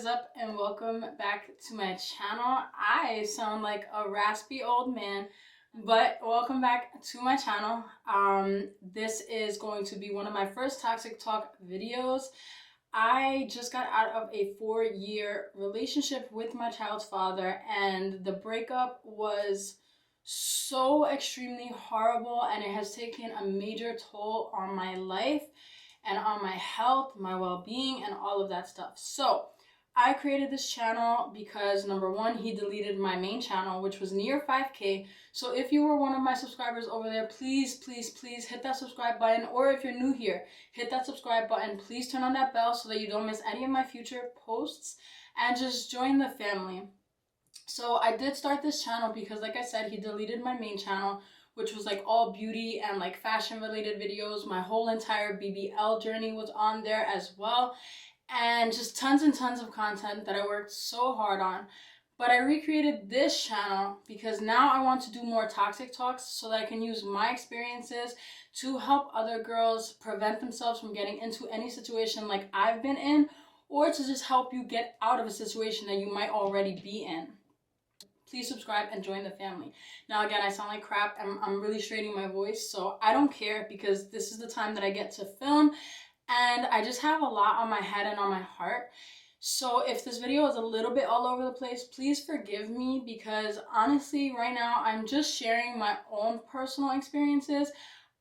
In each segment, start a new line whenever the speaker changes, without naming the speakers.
is up and welcome back to my channel. I sound like a raspy old man, but welcome back to my channel. This is going to be one of my first Toxic Talk videos. I just got out of a 4-year relationship with my child's father, and the breakup was so extremely horrible, and it has taken a major toll on my life and on my health, my well-being, and all of that stuff. So I created this channel because number one, he deleted my main channel, which was near 5K. So if you were one of my subscribers over there, please hit that subscribe button. Or if you're new here, hit that subscribe button. Please turn on that bell so that you don't miss any of my future posts, and just join the family. So I did start this channel because, like I said, he deleted my main channel, which was like all beauty and like fashion related videos. My whole entire BBL journey was on there as well, and just tons and tons of content that I worked so hard on. But I recreated this channel because now I want to do more toxic talks so that I can use my experiences to help other girls prevent themselves from getting into any situation like I've been in, or to just help you get out of a situation that you might already be in. Please subscribe and join the family. Now again, I sound like crap. I'm really straining my voice, so I don't care because this is the time that I get to film, and I just have a lot on my head and on my heart. So if this video is a little bit all over the place, please forgive me, because honestly right now I'm just sharing my own personal experiences.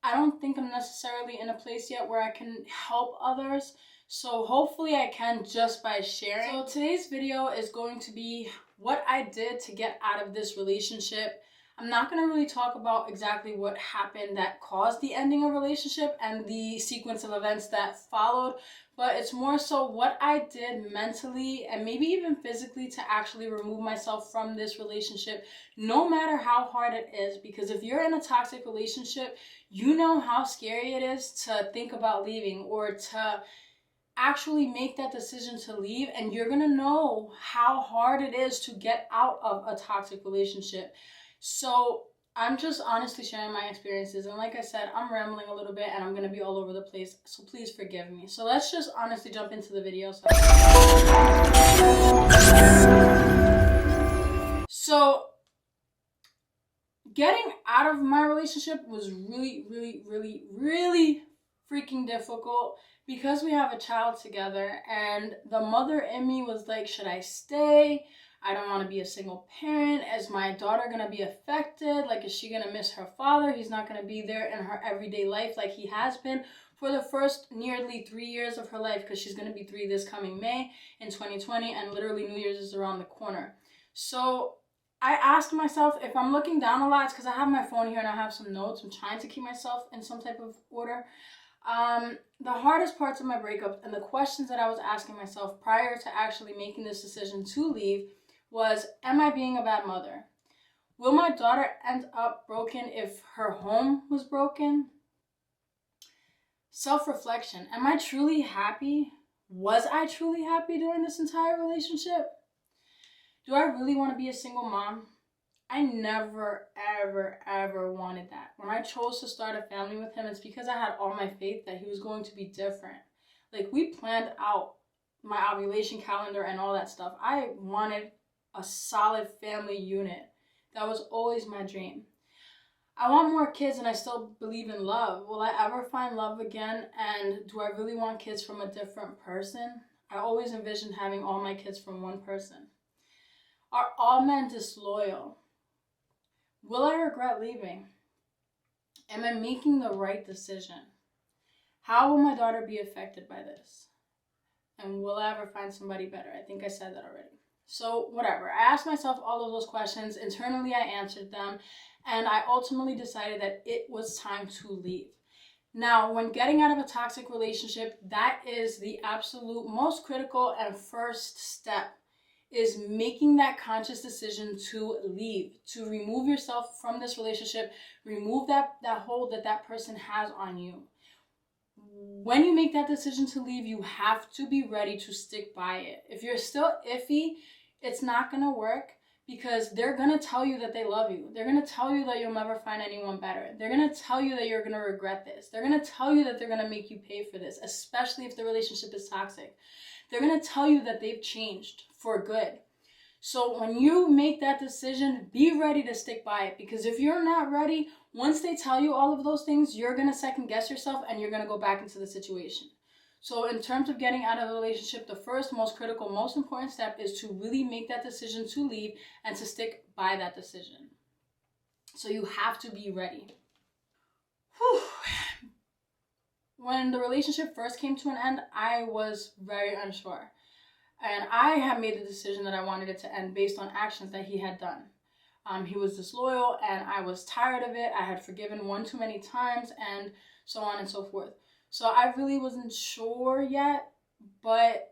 I don't think I'm necessarily in a place yet where I can help others. So hopefully I can just by sharing. So today's video is going to be what I did to get out of this relationship. I'm not going to really talk about exactly what happened that caused the ending of relationship and the sequence of events that followed, but it's more so what I did mentally and maybe even physically to actually remove myself from this relationship, no matter how hard it is. Because if you're in a toxic relationship, you know how scary it is to think about leaving or to actually make that decision to leave, and you're gonna know how hard it is to get out of a toxic relationship. So I'm just honestly sharing my experiences, and like I said, I'm rambling a little bit and I'm gonna be all over the place, so please forgive me. So let's just honestly jump into the video. So getting out of my relationship was really freaking difficult, because we have a child together, and the mother in me was like, should I stay? I don't want to be a single parent. Is my daughter going to be affected? Like, is she going to miss her father? He's not going to be there in her everyday life like he has been for the first nearly 3 years of her life, because she's going to be 3 this coming May in 2020, and literally New Year's is around the corner. So I asked myself, if I'm looking down a lot, it's because I have my phone here and I have some notes. I'm trying to keep myself in some type of order. The hardest parts of my breakup and the questions that I was asking myself prior to actually making this decision to leave was, am I being a bad mother? Will my daughter end up broken if her home was broken? Self-reflection. Am I truly happy? Was I truly happy during this entire relationship? Do I really want to be a single mom? I never, ever wanted that. When I chose to start a family with him, it's because I had all my faith that he was going to be different. Like, we planned out my ovulation calendar and all that stuff. I wanted a solid family unit. That was always my dream. I want more kids, and I still believe in love. Will I ever find love again? And do I really want kids from a different person? I always envisioned having all my kids from one person. Are all men disloyal? Will I regret leaving? Am I making the right decision? How will my daughter be affected by this? And will I ever find somebody better? I think I said that already. So whatever. I asked myself all of those questions. Internally, I answered them. And I ultimately decided that it was time to leave. Now, when getting out of a toxic relationship, that is the absolute most critical and first step, is making that conscious decision to leave, to remove yourself from this relationship, remove that hold that person has on you. When you make that decision to leave, you have to be ready to stick by it. If you're still iffy, it's not going to work, because they're going to tell you that they love you. They're going to tell you that you'll never find anyone better. They're going to tell you that you're going to regret this. They're going to tell you that they're going to make you pay for this, especially if the relationship is toxic. they're going to tell you that they've changed for good. So when you make that decision, be ready to stick by it, because if you're not ready, once they tell you all of those things, you're going to second guess yourself and you're going to go back into the situation. So in terms of getting out of the relationship, the first, most critical, most important step is to really make that decision to leave and to stick by that decision. So you have to be ready. Whew. When the relationship first came to an end, I was very unsure. And I had made the decision that I wanted it to end based on actions that he had done. He was disloyal and I was tired of it. I had forgiven one too many times and so on and so forth. So I really wasn't sure yet, but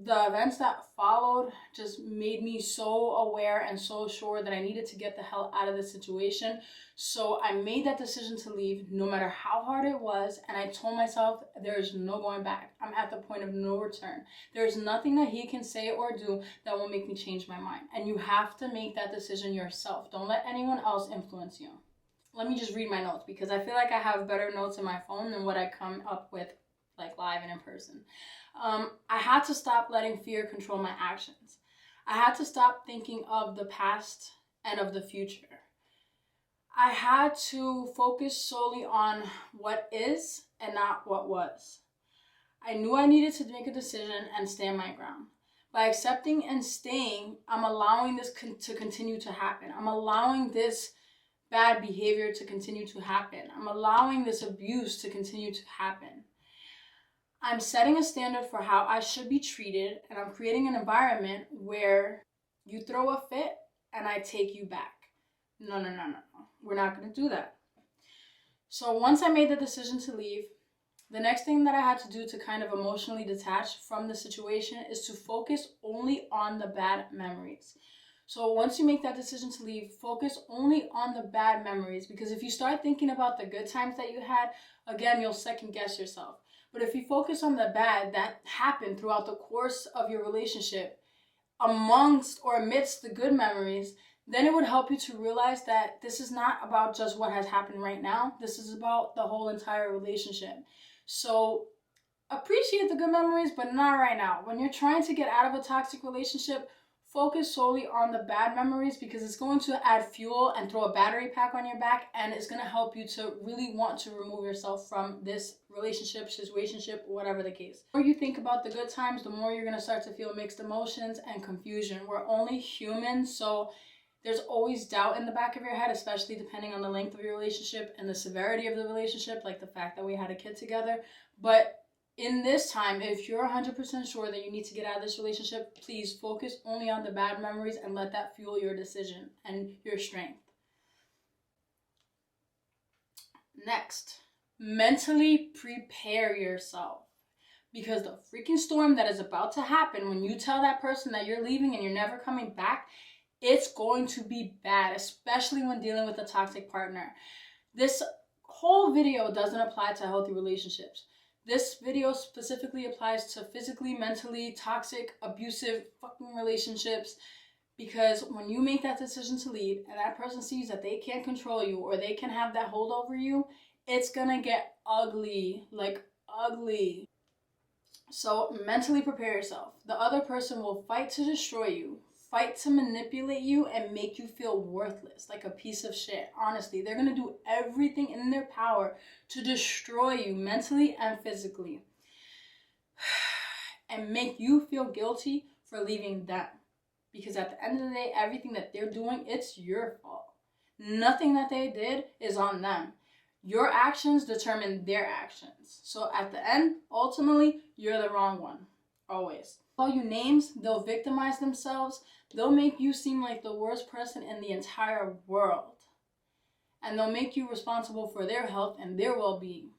the events that followed just made me so aware and so sure that I needed to get the hell out of this situation. So I made that decision to leave no matter how hard it was, and I told myself there's no going back. I'm at the point of no return. There's nothing that he can say or do that will make me change my mind. And you have to make that decision yourself. Don't let anyone else influence you. Let me just read my notes, because I feel like I have better notes in my phone than what I come up with like live and in person. I had to stop letting fear control my actions. I had to stop thinking of the past and of the future. I had to focus solely on what is and not what was. I knew I needed to make a decision and stand my ground. By accepting and staying, I'm allowing this to continue to happen. I'm allowing this bad behavior to continue to happen. I'm allowing this abuse to continue to happen. I'm setting a standard for how I should be treated, and I'm creating an environment where you throw a fit and I take you back. No. We're not going to do that. So once I made the decision to leave, the next thing that I had to do to kind of emotionally detach from the situation is to focus only on the bad memories. So once you make that decision to leave, focus only on the bad memories, because if you start thinking about the good times that you had, again, you'll second guess yourself. But if you focus on the bad that happened throughout the course of your relationship, amongst or amidst the good memories, then it would help you to realize that this is not about just what has happened right now. This is about the whole entire relationship. So appreciate the good memories, but not right now. When you're trying to get out of a toxic relationship, focus solely on the bad memories, because it's going to add fuel and throw a battery pack on your back, and it's going to help you to really want to remove yourself from this relationship, situationship, whatever the case. The more you think about the good times, the more you're going to start to feel mixed emotions and confusion. We're only human, so there's always doubt in the back of your head, especially depending on the length of your relationship and the severity of the relationship, like the fact that we had a kid together. But in this time, if you're 100% sure that you need to get out of this relationship, please focus only on the bad memories and let that fuel your decision and your strength. Next, mentally prepare yourself, because the freaking storm that is about to happen when you tell that person that you're leaving and you're never coming back, it's going to be bad, especially when dealing with a toxic partner. This whole video doesn't apply to healthy relationships. This video specifically applies to physically, mentally toxic, abusive fucking relationships, because when you make that decision to leave and that person sees that they can't control you or they can have that hold over you, it's gonna get ugly, like ugly. So mentally prepare yourself. The other person will fight to destroy you, fight to manipulate you and make you feel worthless, like a piece of shit. Honestly, they're going to do everything in their power to destroy you mentally and physically and make you feel guilty for leaving them. Because at the end of the day, everything that they're doing, it's your fault. Nothing that they did is on them. Your actions determine their actions. So at the end, ultimately, you're the wrong one. Always. Call you names, they'll victimize themselves, they'll make you seem like the worst person in the entire world. And they'll make you responsible for their health and their well-being.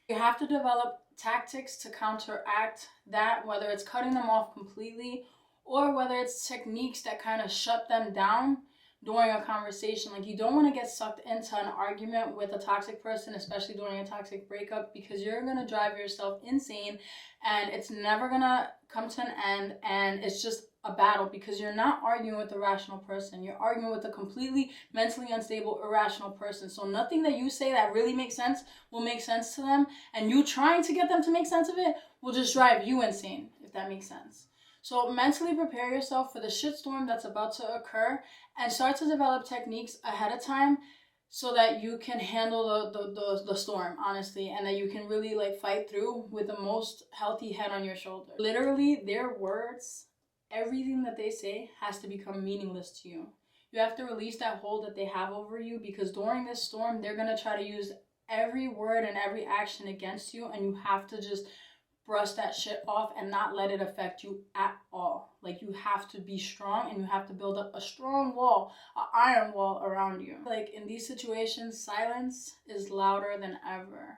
You have to develop tactics to counteract that, whether it's cutting them off completely or whether it's techniques that kind of shut them down during a conversation. Like, you don't want to get sucked into an argument with a toxic person, especially during a toxic breakup, because you're going to drive yourself insane and it's never going to come to an end, and it's just a battle because you're not arguing with a rational person. You're arguing with a completely mentally unstable, irrational person. So nothing that you say that really makes sense will make sense to them, and you trying to get them to make sense of it will just drive you insane. if that makes sense. So mentally prepare yourself for the shitstorm that's about to occur and start to develop techniques ahead of time so that you can handle the storm, honestly, and that you can really like fight through with the most healthy head on your shoulder. Literally, their words, everything that they say has to become meaningless to you. You have to release that hold that they have over you, because during this storm, they're going to try to use every word and every action against you, and you have to just brush that shit off and not let it affect you at all. Like, you have to be strong, and you have to build up a strong wall, an iron wall around you. Like, in these situations, silence is louder than ever.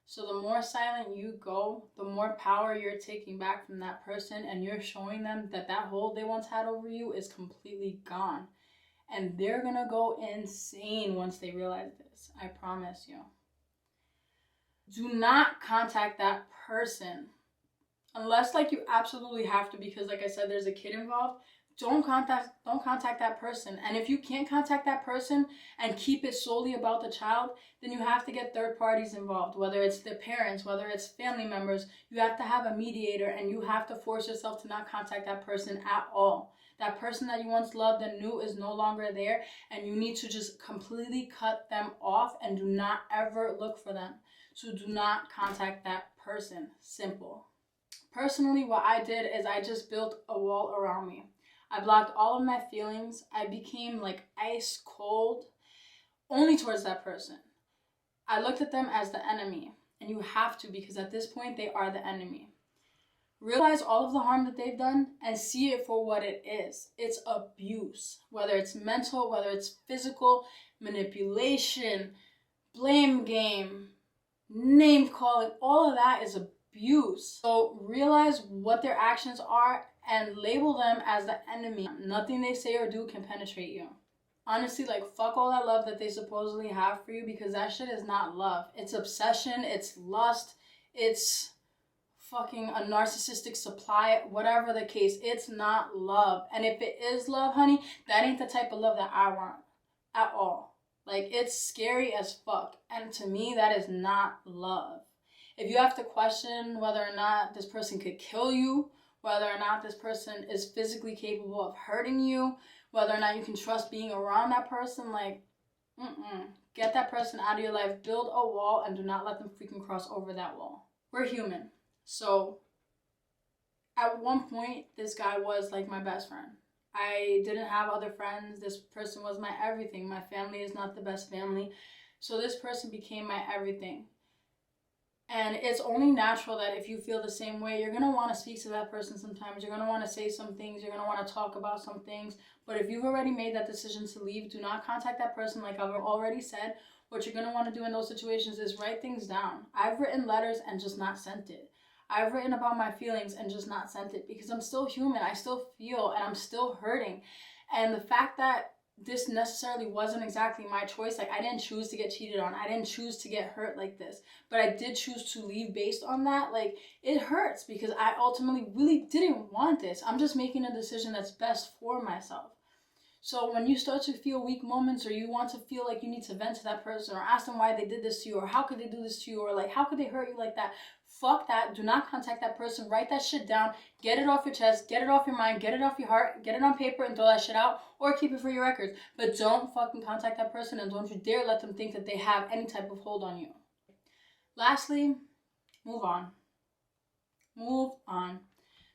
So the more silent you go, the more power you're taking back from that person, and you're showing them that that hold they once had over you is completely gone. And they're gonna go insane once they realize this. I promise you. Do not contact that person unless like you absolutely have to, because like I said, there's a kid involved. Don't contact that person. And if you can't contact that person and keep it solely about the child, then you have to get third parties involved, whether it's the parents, whether it's family members. You have to have a mediator, and you have to force yourself to not contact that person at all. That person that you once loved and knew is no longer there, and you need to just completely cut them off and do not ever look for them. So do not contact that person. Simple. Personally, what I did is I just built a wall around me. I blocked all of my feelings. I became like ice cold only towards that person. I looked at them as the enemy, and you have to, because at this point they are the enemy. Realize all of the harm that they've done and see it for what it is. It's abuse, whether it's mental, whether it's physical, manipulation, blame game, name calling, all of that is abuse. So realize what their actions are and label them as the enemy. Nothing they say or do can penetrate you. Honestly, like, fuck all that love that they supposedly have for you, because that shit is not love. It's obsession, it's lust, it's fucking a narcissistic supply, whatever the case. It's not love. And if it is love, honey, that ain't the type of love that I want at all. Like, it's scary as fuck. And to me, that is not love. If you have to question whether or not this person could kill you, whether or not this person is physically capable of hurting you, whether or not you can trust being around that person, like, get that person out of your life. Build a wall and do not let them freaking cross over that wall. We're human. So at one point, this guy was like my best friend. I didn't have other friends. This person was my everything. My family is not the best family. So this person became my everything. And it's only natural that if you feel the same way, you're going to want to speak to that person sometimes. You're going to want to say some things. You're going to want to talk about some things. But if you've already made that decision to leave, do not contact that person. Like I've already said, what you're going to want to do in those situations is write things down. I've written letters and just not sent it. I've written about my feelings and just not sent it, because I'm still human. I still feel, and I'm still hurting. And the fact that this necessarily wasn't exactly my choice. Like, I didn't choose to get cheated on. I didn't choose to get hurt like this. But I did choose to leave based on that. Like, it hurts because I ultimately really didn't want this. I'm just making a decision that's best for myself. So when you start to feel weak moments, or you want to feel like you need to vent to that person or ask them why they did this to you, or how could they do this to you, or like how could they hurt you like that, fuck that. Do not contact that person. Write that shit down. Get it off your chest. Get it off your mind. Get it off your heart. Get it on paper and throw that shit out, or keep it for your records. But don't fucking contact that person, and don't you dare let them think that they have any type of hold on you. Lastly, move on. Move on.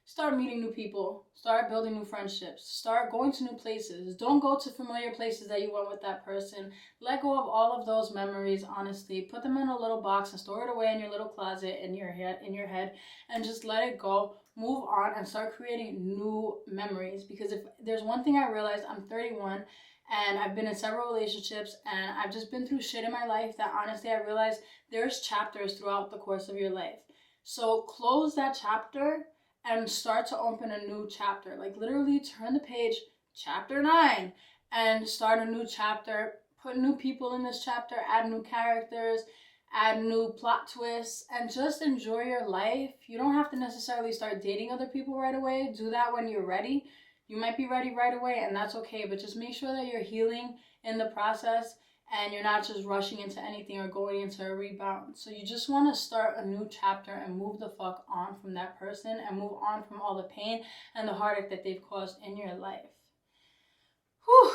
Start meeting new people. Start building new friendships. Start going to new places. Don't go to familiar places that you went with that person. Let go of all of those memories, honestly. Put them in a little box and store it away in your little closet in your head, and just let it go. Move on and start creating new memories. Because if there's one thing I realized, I'm 31 and I've been in several relationships, and I've just been through shit in my life that honestly I realized there's chapters throughout the course of your life. So close that chapter and start to open a new chapter. Like, literally turn the page, chapter 9, and start a new chapter. Put new people in this chapter, add new characters, add new plot twists, and just enjoy your life. You don't have to necessarily start dating other people right away. Do that when you're ready. You might be ready right away, and that's okay, but just make sure that you're healing in the process and you're not just rushing into anything or going into a rebound. So you just want to start a new chapter and move the fuck on from that person and move on from all the pain and the heartache that they've caused in your life. Whew.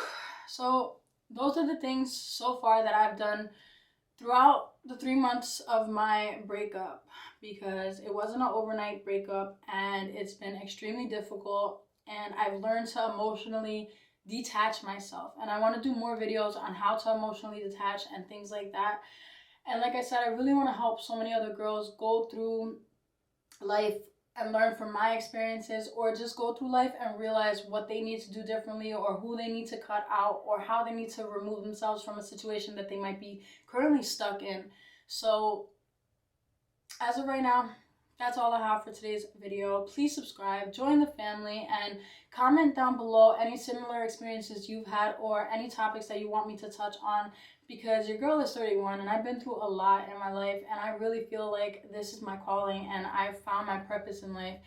So those are the things so far that I've done throughout the 3 months of my breakup, because it wasn't an overnight breakup and it's been extremely difficult, and I've learned to emotionally detach myself, and I want to do more videos on how to emotionally detach and things like that. And like I said, I really want to help so many other girls go through life and learn from my experiences, or just go through life and realize what they need to do differently, or who they need to cut out, or how they need to remove themselves from a situation that they might be currently stuck in. So as of right now, that's all I have for today's video. Please subscribe, join the family, and comment down below any similar experiences you've had or any topics that you want me to touch on, because your girl is 31 and I've been through a lot in my life, and I really feel like this is my calling and I've found my purpose in life,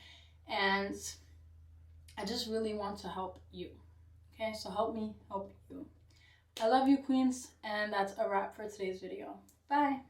and I just really want to help you. Okay, so help me help you. I love you, queens, and that's a wrap for today's video. Bye.